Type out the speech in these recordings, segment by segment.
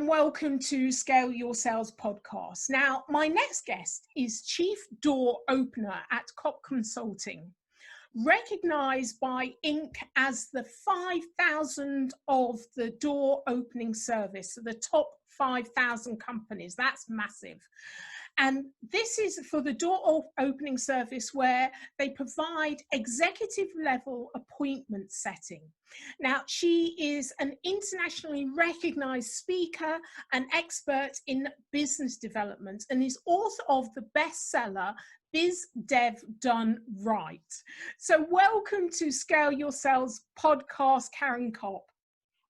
and welcome to Scale Your Sales podcast. Now, my next guest is Chief Door Opener at Kopp Consulting, recognized by Inc. as the 5,000 of the door opening service, so the top 5,000 companies. That's massive. And this is for the door opening service where they provide executive level appointment setting. Now, she is an internationally recognized speaker and expert in business development and is author of the bestseller, Biz Dev Done Right. So welcome to Scale Your Sales podcast, Caryn Kopp.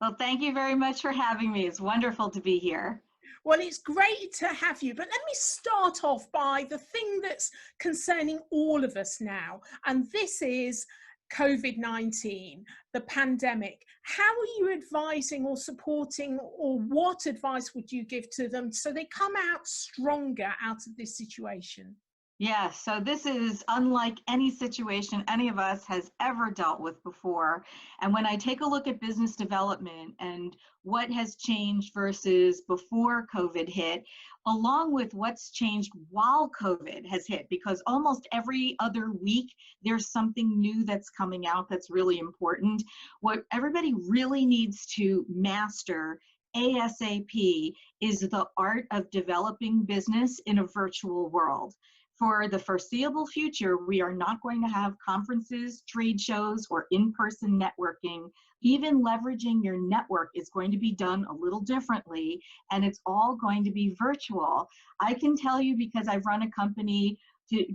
Well, thank you very much for having me. It's wonderful to be here. Well, it's great to have you, but let me start off by the thing that's concerning all of us now, and this is COVID-19, the pandemic. How are you advising or supporting, or what advice would you give to them so they come out stronger out of this situation? Yeah, so this is unlike any situation any of us has ever dealt with before. And when I take a look at business development and what has changed versus before COVID hit, along with what's changed while COVID has hit, because almost every other week there's something new that's coming out that's really important. What everybody really needs to master ASAP is the art of developing business in a virtual world. For the foreseeable future, we are not going to have conferences, trade shows, or in-person networking. Even leveraging your network is going to be done a little differently, and it's all going to be virtual. I can tell you, because I've run a company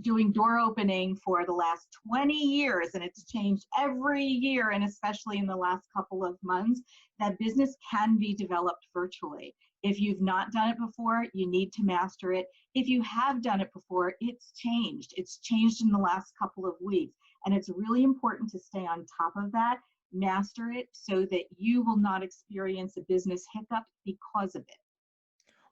doing door opening for the last 20 years, and it's changed every year, and especially in the last couple of months, that business can be developed virtually. If you've not done it before, you need to master it. If you have done it before, it's changed. It's changed in the last couple of weeks. And it's really important to stay on top of that, master it, so that you will not experience a business hiccup because of it.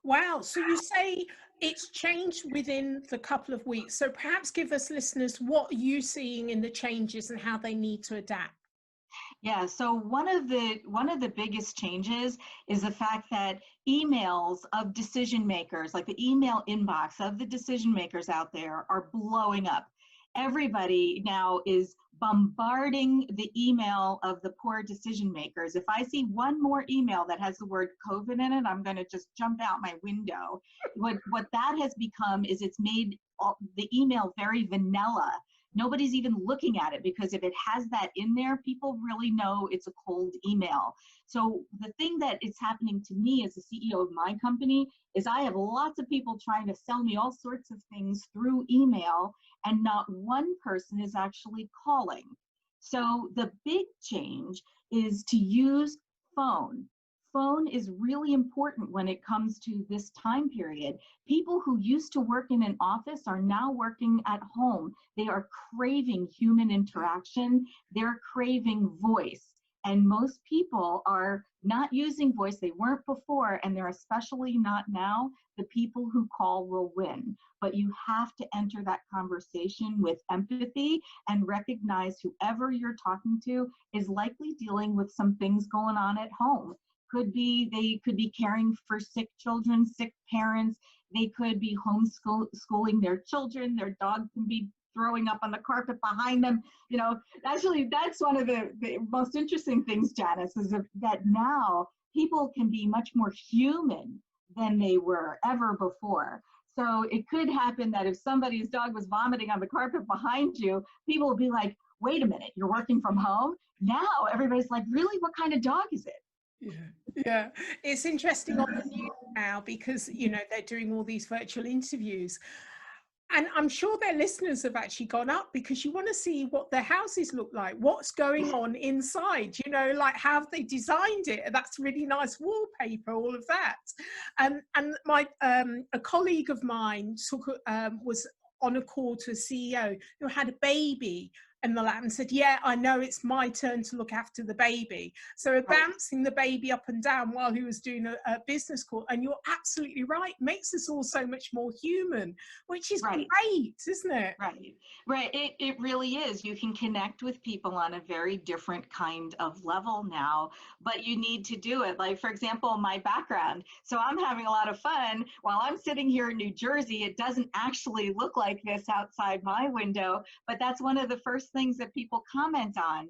Wow. So you say it's changed within the couple of weeks. So perhaps give us listeners, what are you seeing in the changes and how they need to adapt? Yeah, so one of the biggest changes is the fact that emails of decision makers, like the email inbox of the decision makers out there, are blowing up. Everybody now is bombarding the email of the poor decision makers. If I see one more email that has the word COVID in it, I'm going to just jump out my window. What that has become is it's made the email very vanilla. Nobody's even looking at it, because if it has that in there, people really know it's a cold email. So the thing that is happening to me as the CEO of my company is I have lots of people trying to sell me all sorts of things through email, and not one person is actually calling. So the big change is to use phone. Phone is really important when it comes to this time period. People who used to work in an office are now working at home. They are craving human interaction. They're craving voice. And most people are not using voice. They weren't before, and they're especially not now. The people who call will win. But you have to enter that conversation with empathy and recognize whoever you're talking to is likely dealing with some things going on at home. They could be caring for sick children, sick parents. They could be homeschooling their children. Their dog can be throwing up on the carpet behind them. You know, actually, that's one of the most interesting things, Janice, is that now people can be much more human than they were ever before. So it could happen that if somebody's dog was vomiting on the carpet behind you, people will be like, wait a minute, you're working from home? Now everybody's like, really, what kind of dog is it? Yeah, it's interesting on the news now, because they're doing all these virtual interviews, and I'm sure their listeners have actually gone up, because you want to see what their houses look like, what's going on inside, like how have they designed it. That's really nice wallpaper, all of that. And my a colleague of mine was on a call to a CEO who had a baby in the lap and said, yeah, I know it's my turn to look after the baby. So Right. bouncing the baby up and down while he was doing a business call. And you're absolutely right. Makes us all so much more human, which is Right. great, isn't it? Right, right. It really is. You can connect with people on a very different kind of level now, but you need to do it. Like, for example, my background. So I'm having a lot of fun while I'm sitting here in New Jersey. It doesn't actually look like this outside my window, but that's one of the first things that people comment on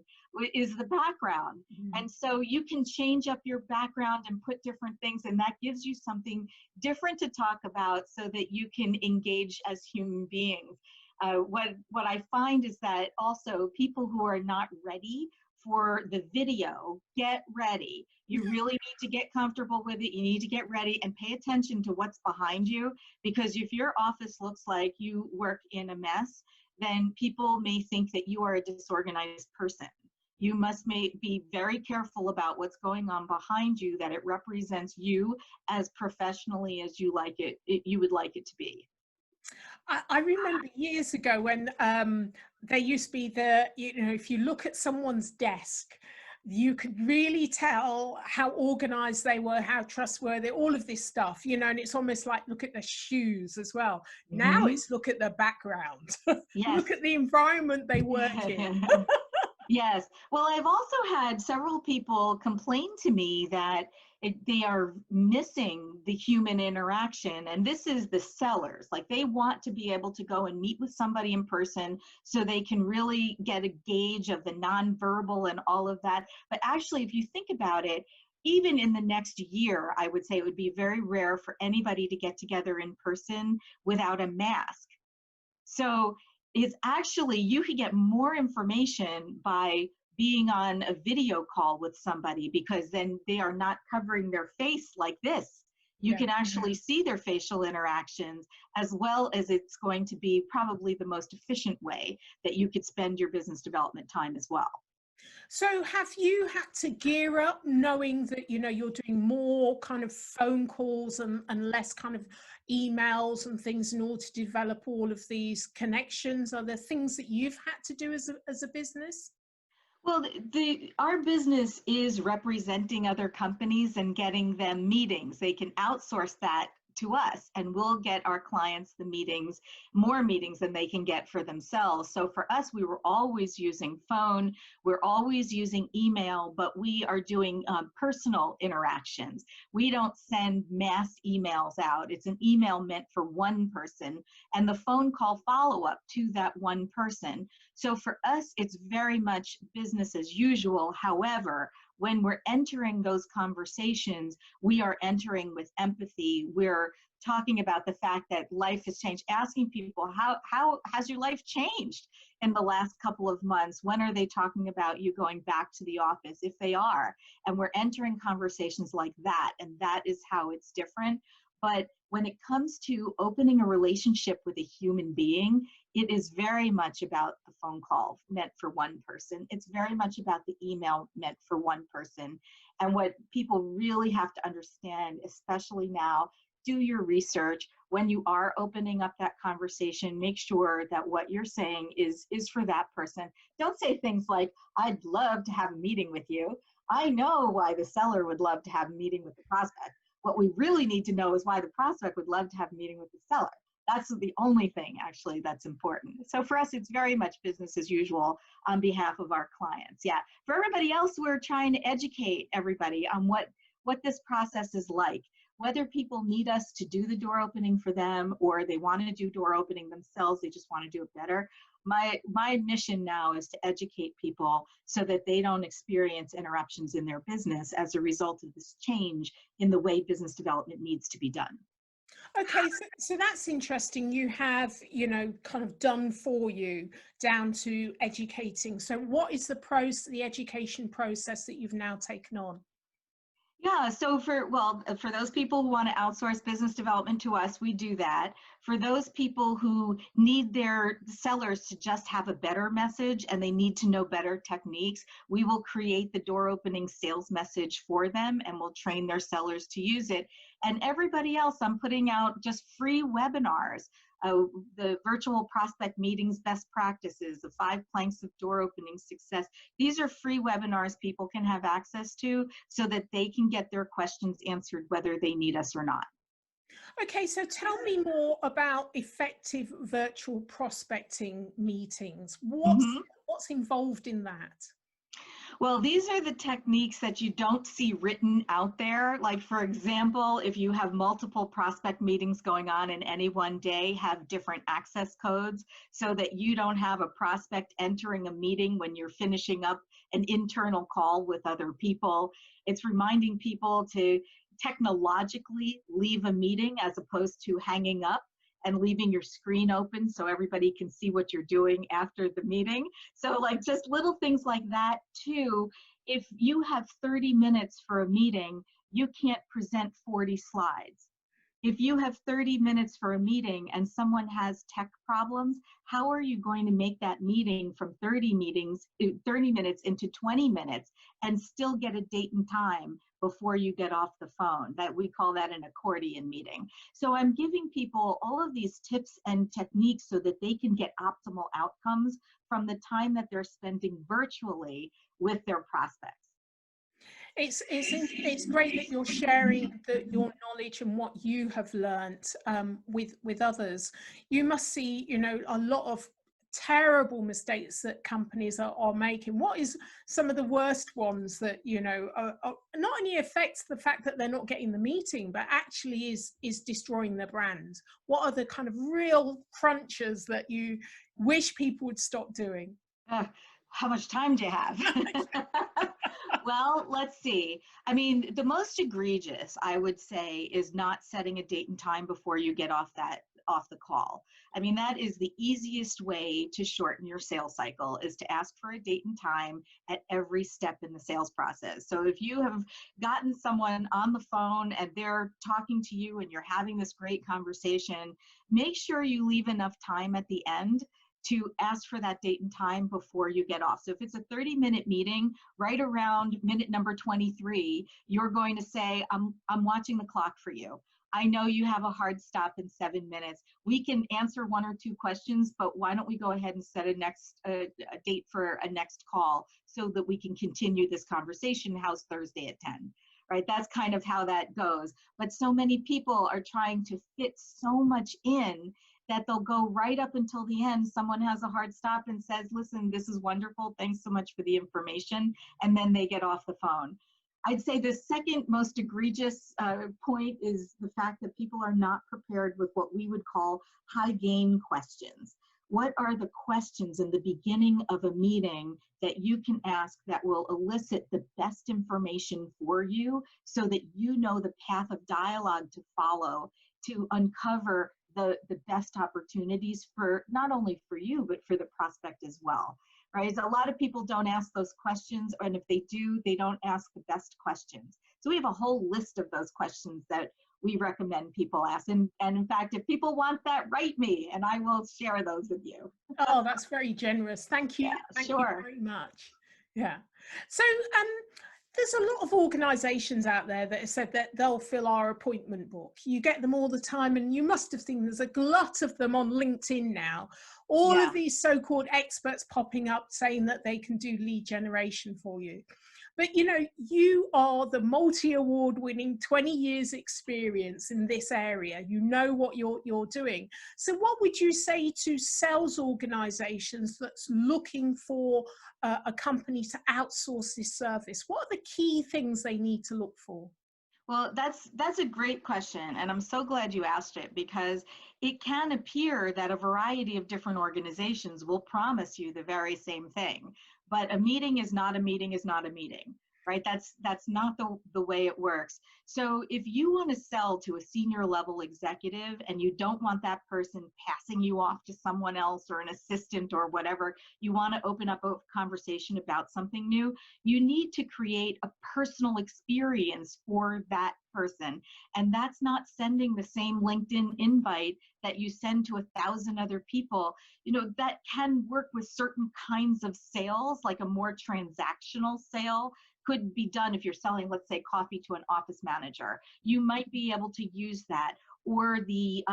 is the background. And so you can change up your background and put different things, and that gives you something different to talk about so that you can engage as human beings. What I find is that also people who are not ready for the video, get ready. You really need to get comfortable with it. You need to get ready and pay attention to what's behind you, because if your office looks like you work in a mess, then people may think that you are a disorganized person. You must be very careful about what's going on behind you, that it represents you as professionally as you would like it to be. I remember years ago when there used to be if you look at someone's desk, you could really tell how organized they were, how trustworthy, all of this stuff, and it's almost like look at the shoes as well. Now it's look at the background, Yes. Look at the environment they work in. Yes. Well, I've also had several people complain to me that they are missing the human interaction. And this is the sellers. Like, they want to be able to go and meet with somebody in person so they can really get a gauge of the nonverbal and all of that. But actually, if you think about it, even in the next year, I would say it would be very rare for anybody to get together in person without a mask. So it's actually, you can get more information by being on a video call with somebody, because then they are not covering their face like this. You can actually see their facial interactions, as well as it's going to be probably the most efficient way that you could spend your business development time as well. So have you had to gear up knowing that, you're doing more kind of phone calls and less kind of emails and things in order to develop all of these connections? Are there things that you've had to do as a business? Well, our business is representing other companies and getting them meetings. They can outsource that to us, and we'll get our clients the meetings, more meetings than they can get for themselves. So for us, we were always using phone, we're always using email, but we are doing personal interactions. We don't send mass emails out. It's an email meant for one person, and the phone call follow-up to that one person. So for us, it's very much business as usual. However, when we're entering those conversations, we are entering with empathy. We're talking about the fact that life has changed, asking people, how has your life changed in the last couple of months? When are they talking about you going back to the office, if they are? And we're entering conversations like that, and that is how it's different. But when it comes to opening a relationship with a human being, it is very much about the phone call meant for one person. It's very much about the email meant for one person. And what people really have to understand, especially now, do your research. When you are opening up that conversation, make sure that what you're saying is for that person. Don't say things like, I'd love to have a meeting with you. I know why the seller would love to have a meeting with the prospect. What we really need to know is why the prospect would love to have a meeting with the seller. That's the only thing actually that's important. So for us, it's very much business as usual on behalf of our clients. Yeah. For everybody else, we're trying to educate everybody on what this process is like, whether people need us to do the door opening for them or they want to do door opening themselves, they just want to do it better. My mission now is to educate people so that they don't experience interruptions in their business as a result of this change in the way business development needs to be done. Okay, so that's interesting. You have, kind of done for you down to educating. So what is the education process that you've now taken on? Yeah, so for those people who want to outsource business development to us, we do that. For those people who need their sellers to just have a better message and they need to know better techniques, we will create the door opening sales message for them and we'll train their sellers to use it. And everybody else, I'm putting out just free webinars the virtual prospect meetings best practices, the 5 planks of door opening success. These are free webinars people can have access to so that they can get their questions answered whether they need us or not. Okay, so tell me more about effective virtual prospecting meetings. What's involved in that? Well, these are the techniques that you don't see written out there. Like, for example, if you have multiple prospect meetings going on in any one day, have different access codes so that you don't have a prospect entering a meeting when you're finishing up an internal call with other people. It's reminding people to technologically leave a meeting as opposed to hanging up and leaving your screen open so everybody can see what you're doing after the meeting. So like just little things like that too. If you have 30 minutes for a meeting, you can't present 40 slides. If you have 30 minutes for a meeting and someone has tech problems, how are you going to make that meeting from 30 minutes into 20 minutes and still get a date and time before you get off the phone? That we call that an accordion meeting. So I'm giving people all of these tips and techniques so that they can get optimal outcomes from the time that they're spending virtually with their prospects. It's great that you're sharing your knowledge and what you have learned with others. You must see, a lot of terrible mistakes that companies are making. What is some of the worst ones that are not only affects the fact that they're not getting the meeting, but actually is destroying their brand? What are the kind of real crunchers that you wish people would stop doing? How much time do you have? Well, let's see. I mean, the most egregious, I would say, is not setting a date and time before you get off the call. I mean, that is the easiest way to shorten your sales cycle, is to ask for a date and time at every step in the sales process. So if you have gotten someone on the phone and they're talking to you and you're having this great conversation, make sure you leave enough time at the end to ask for that date and time before you get off. So if it's a 30-minute meeting, right around minute number 23, you're going to say, I'm watching the clock for you. I know you have a hard stop in 7 minutes. We can answer 1 or 2 questions, but why don't we go ahead and set a date for a next call so that we can continue this conversation? How's Thursday at 10? Right? That's kind of how that goes. But so many people are trying to fit so much in that they'll go right up until the end. Someone has a hard stop and says, listen, this is wonderful. Thanks so much for the information. And then they get off the phone. I'd say the second most egregious point is the fact that people are not prepared with what we would call high gain questions. What are the questions in the beginning of a meeting that you can ask that will elicit the best information for you so that you know the path of dialogue to follow to uncover the best opportunities for not only for you, but for the prospect as well, right? So a lot of people don't ask those questions, and if they do, they don't ask the best questions. So we have a whole list of those questions that we recommend people ask. And in fact, if people want that, write me and I will share those with you. Oh, that's very generous. Thank you. Yeah, Thank sure. you very much. Yeah. So there's a lot of organizations out there that have said that they'll fill our appointment book. You get them all the time, and you must have seen there's a glut of them on LinkedIn now. All of these so-called experts popping up saying that they can do lead generation for you. But you are the multi-award winning 20 years experience in this area. You know what you're doing. So what would you say to sales organizations that's looking for a company to outsource this service? What are the key things they need to look for? Well, that's a great question, and I'm so glad you asked it, because it can appear that a variety of different organizations will promise you the very same thing, but a meeting is not a meeting is not a meeting, right? That's not the way it works. So if you want to sell to a senior level executive and you don't want that person passing you off to someone else or an assistant or whatever, you want to open up a conversation about something new, you need to create a personal experience for that person. And that's not sending the same LinkedIn invite that you send to 1,000 other people. That can work with certain kinds of sales, like a more transactional sale could be done if you're selling, let's say, coffee to an office manager. You might be able to use that, or the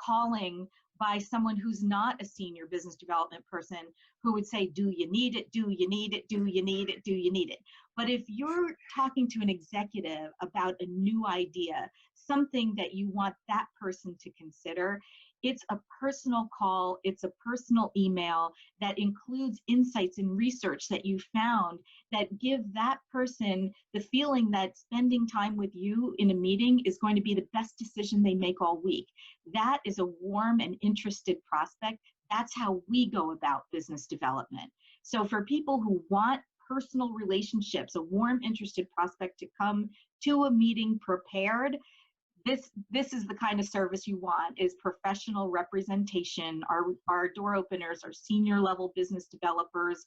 calling by someone who's not a senior business development person who would say, do you need it? Do you need it? Do you need it? Do you need it? But if you're talking to an executive about a new idea, something that you want that person to consider, it's a personal call, it's a personal email that includes insights and research that you found that give that person the feeling that spending time with you in a meeting is going to be the best decision they make all week. That is a warm and interested prospect. That's how we go about business development. So for people who want personal relationships, a warm, interested prospect to come to a meeting prepared, this is the kind of service you want, is professional representation. Our door openers are senior level business developers.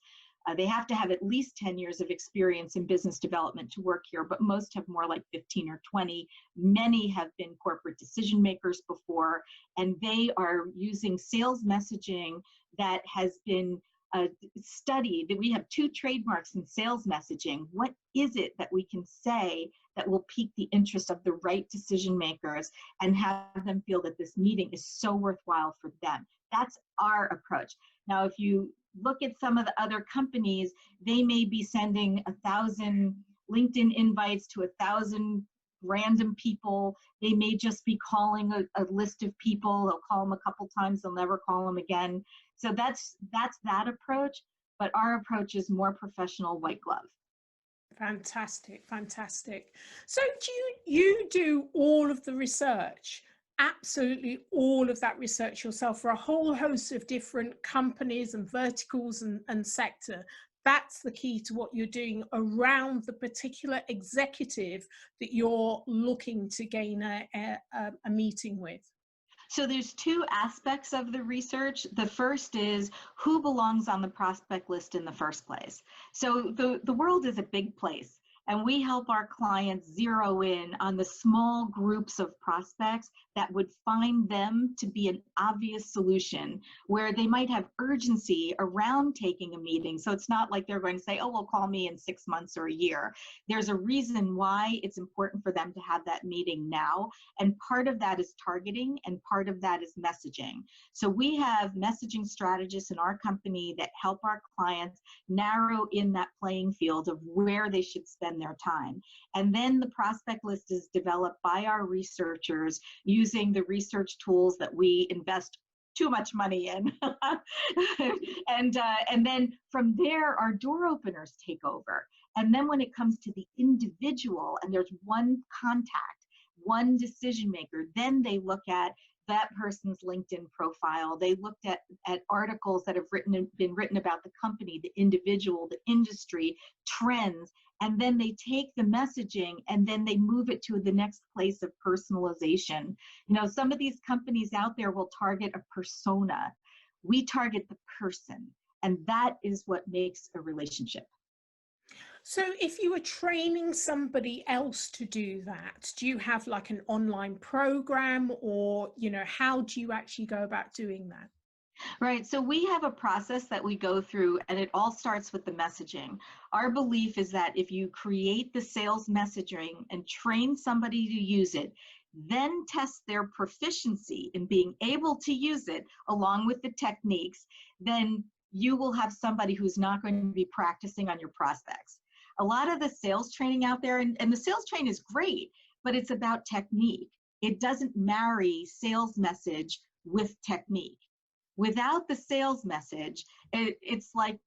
They have to have at least 10 years of experience in business development to work here, but most have more like 15 or 20. Many have been corporate decision makers before, and they are using sales messaging that has been studied. We have 2 trademarks in sales messaging. What is it that we can say that will pique the interest of the right decision makers and have them feel that this meeting is so worthwhile for them? That's our approach. Now, if you look at some of the other companies, they may be sending 1,000 LinkedIn invites to 1,000 random people. They may just be calling a list of people. They'll call them a couple times, they'll never call them again. So that's that approach, but our approach is more professional, white glove. Fantastic, fantastic. So do you do all of the research, absolutely all of that research yourself for a whole host of different companies and verticals and sector? That's the key to what you're doing around the particular executive that you're looking to gain a meeting with. So there's 2 aspects of the research. The first is who belongs on the prospect list in the first place. So the world is a big place, and we help our clients zero in on the small groups of prospects that would find them to be an obvious solution, where they might have urgency around taking a meeting. So it's not like they're going to say, oh, well, call me in 6 months or a year. There's a reason why it's important for them to have that meeting now. And part of that is targeting, and part of that is messaging. So we have messaging strategists in our company that help our clients narrow in that playing field of where they should spend their time. And then the prospect list is developed by our researchers using the research tools that we invest too much money in. And then from there, our door openers take over. And then when it comes to the individual, and there's one contact, one decision maker, then they look at that person's LinkedIn profile. They looked at articles that have been written about the company, the individual, the industry, trends, and then they take the messaging and then they move it to the next place of personalization. You know, some of these companies out there will target a persona. We target the person, and that is what makes a relationship. So if you were training somebody else to do that, do you have like an online program, or, you know, how do you actually go about doing that? Right. So we have a process that we go through, and it all starts with the messaging. Our belief is that if you create the sales messaging and train somebody to use it, then test their proficiency in being able to use it along with the techniques, then you will have somebody who's not going to be practicing on your prospects. A lot of the sales training out there, and the sales training is great, but it's about technique. It doesn't marry sales message with technique. Without the sales message, it's like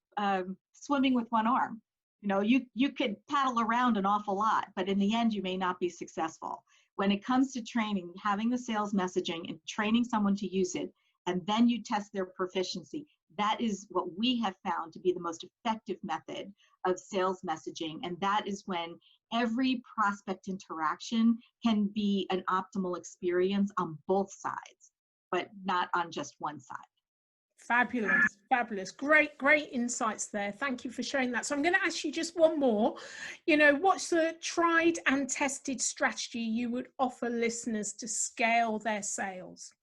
swimming with one arm. You know, you could paddle around an awful lot, but in the end, you may not be successful. When it comes to training, having the sales messaging and training someone to use it, and then you test their proficiency, that is what we have found to be the most effective method of sales messaging. And that is when every prospect interaction can be an optimal experience on both sides, but not on just one side. Fabulous, fabulous. Great insights there. Thank you for sharing that. So I'm going to ask you just one more. You know, what's the tried and tested strategy you would offer listeners to scale their sales?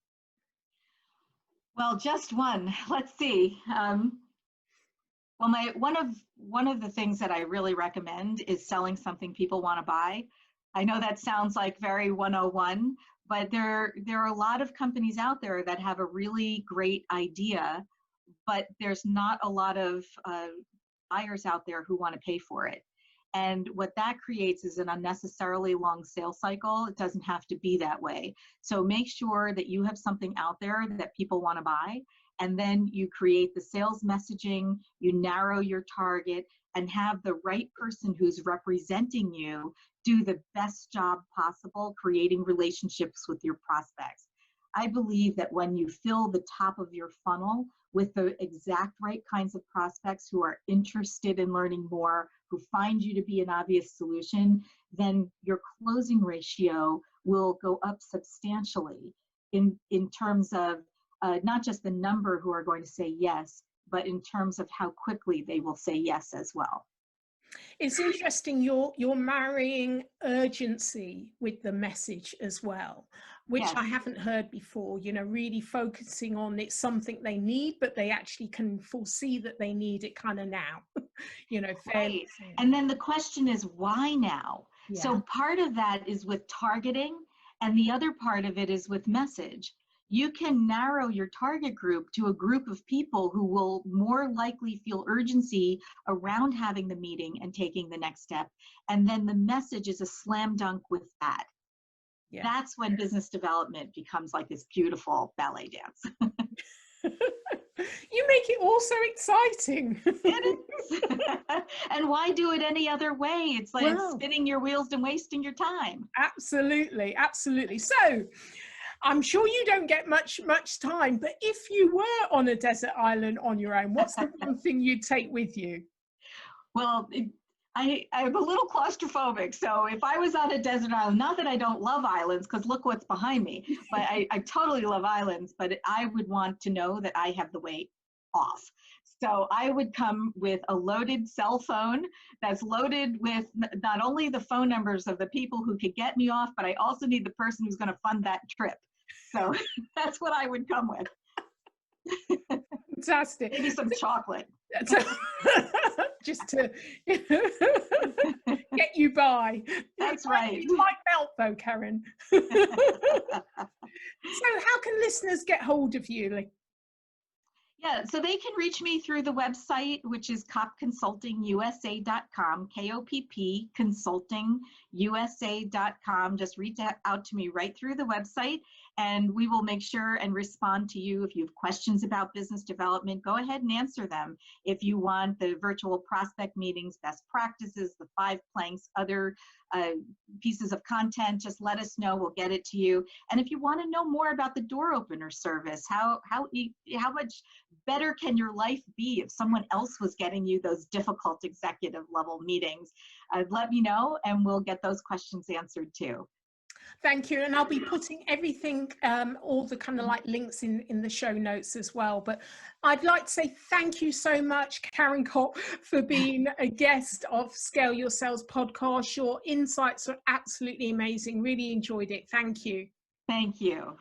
Well, just one. Let's see. Well, one of the things that I really recommend is selling something people want to buy. I know that sounds like very 101, But there are a lot of companies out there that have a really great idea, but there's not a lot of buyers out there who want to pay for it. And what that creates is an unnecessarily long sales cycle. It doesn't have to be that way. So make sure that you have something out there that people want to buy, and then you create the sales messaging, you narrow your target, and have the right person who's representing you do the best job possible creating relationships with your prospects. I believe that when you fill the top of your funnel with the exact right kinds of prospects who are interested in learning more, who find you to be an obvious solution, then your closing ratio will go up substantially in terms of not just the number who are going to say yes, but in terms of how quickly they will say yes as well. It's interesting you're marrying urgency with the message as well, which Yes. I haven't heard before, you know, really focusing on it's something they need, but they actually can foresee that they need it kind of now, you know, fairly Right. soon. And then the question is, why now? Yeah. So part of that is with targeting, and the other part of it is with message. You can narrow your target group to a group of people who will more likely feel urgency around having the meeting and taking the next step. And then the message is a slam dunk with that. Yeah. That's when business development becomes like this beautiful ballet dance. You make it all so exciting. It is. And why do it any other way? It's like spinning your wheels and wasting your time. Absolutely, absolutely. So I'm sure you don't get much time, but if you were on a desert island on your own, what's the one thing you'd take with you? Well, I'm a little claustrophobic. So if I was on a desert island, not that I don't love islands, because look what's behind me, but I totally love islands, but I would want to know that I have the weight off. So I would come with a loaded cell phone that's loaded with not only the phone numbers of the people who could get me off, but I also need the person who's going to fund that trip. So that's what I would come with. Fantastic. Maybe some chocolate. Just to get you by. That's right. You might melt though, Caryn. So how can listeners get hold of you? Yeah, so they can reach me through the website, which is koppconsultingusa.com, K-O-P-P, consultingusa.com. Just reach out to me right through the website, and we will make sure and respond to you. If you have questions about business development, go ahead and answer them. If you want the virtual prospect meetings, best practices, the 5 planks, other pieces of content, just let us know. We'll get it to you. And if you want to know more about the door opener service, how much better can your life be if someone else was getting you those difficult executive level meetings, let me know and we'll get those questions answered too. Thank you. And I'll be putting everything, all the kind of like links in the show notes as well. But I'd like to say thank you so much, Caryn Kopp, for being a guest of Scale Your Sales podcast. Your insights are absolutely amazing. Really enjoyed it. Thank you. Thank you.